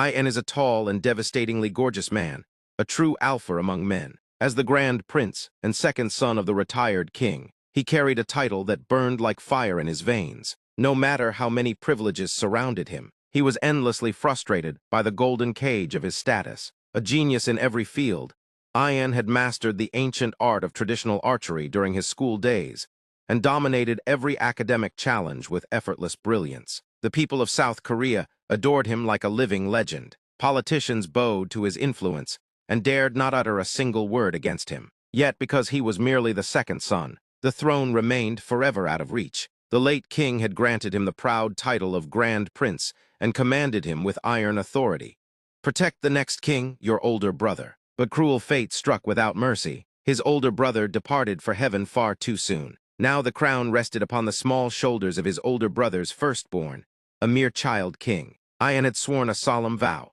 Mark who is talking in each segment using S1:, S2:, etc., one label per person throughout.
S1: Yeon is a tall and devastatingly gorgeous man, a true alpha among men. As the Grand Prince and second son of the retired king, he carried a title that burned like fire in his veins. No matter how many privileges surrounded him, he was endlessly frustrated by the golden cage of his status. A genius in every field, Yeon had mastered the ancient art of traditional archery during his school days and dominated every academic challenge with effortless brilliance. The people of South Korea adored him like a living legend. Politicians bowed to his influence and dared not utter a single word against him. Yet, because he was merely the second son, the throne remained forever out of reach. The late king had granted him the proud title of Grand Prince and commanded him with iron authority. Protect the next king, your older brother. But cruel fate struck without mercy. His older brother departed for heaven far too soon. Now the crown rested upon the small shoulders of his older brother's firstborn, a mere child king. Yeon had sworn a solemn vow.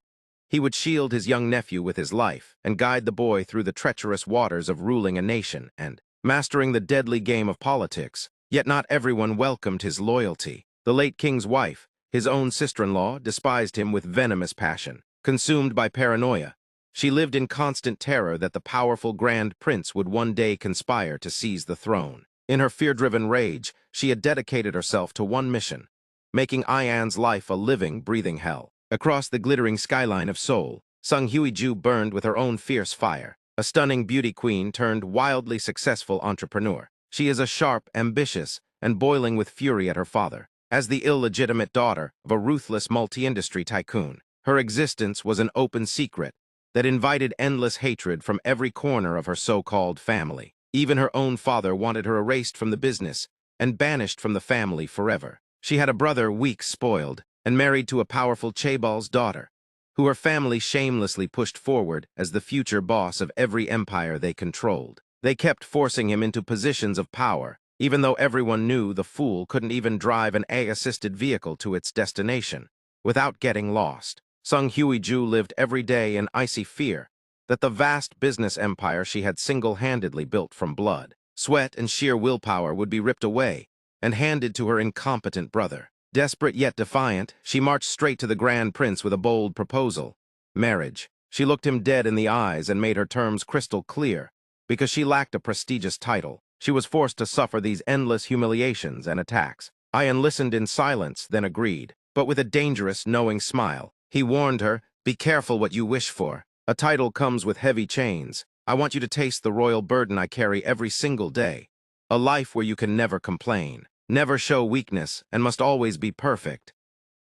S1: He would shield his young nephew with his life and guide the boy through the treacherous waters of ruling a nation and mastering the deadly game of politics. Yet not everyone welcomed his loyalty. The late king's wife, his own sister-in-law, despised him with venomous passion. Consumed by paranoia, she lived in constant terror that the powerful Grand Prince would one day conspire to seize the throne. In her fear-driven rage, she had dedicated herself to one mission, making Yeon's life a living, breathing hell. Across the glittering skyline of Seoul, Seung Ju burned with her own fierce fire, a stunning beauty queen turned wildly successful entrepreneur. She is a sharp, ambitious, and boiling with fury at her father. As the illegitimate daughter of a ruthless multi-industry tycoon, her existence was an open secret that invited endless hatred from every corner of her so-called family. Even her own father wanted her erased from the business and banished from the family forever. She had a brother weak, spoiled, and married to a powerful chaebol's daughter, who her family shamelessly pushed forward as the future boss of every empire they controlled. They kept forcing him into positions of power, even though everyone knew the fool couldn't even drive an AI-assisted vehicle to its destination without getting lost. Seung Ju lived every day in icy fear that the vast business empire she had single-handedly built from blood, sweat, and sheer willpower would be ripped away and handed to her incompetent brother. Desperate yet defiant, she marched straight to the Grand Prince with a bold proposal: marriage. She looked him dead in the eyes and made her terms crystal clear. Because she lacked a prestigious title, she was forced to suffer these endless humiliations and attacks. Yeon listened in silence, then agreed, but with a dangerous, knowing smile. He warned her, "Be careful what you wish for. A title comes with heavy chains. I want you to taste the royal burden I carry every single day. A life where you can never complain, never show weakness, and must always be perfect."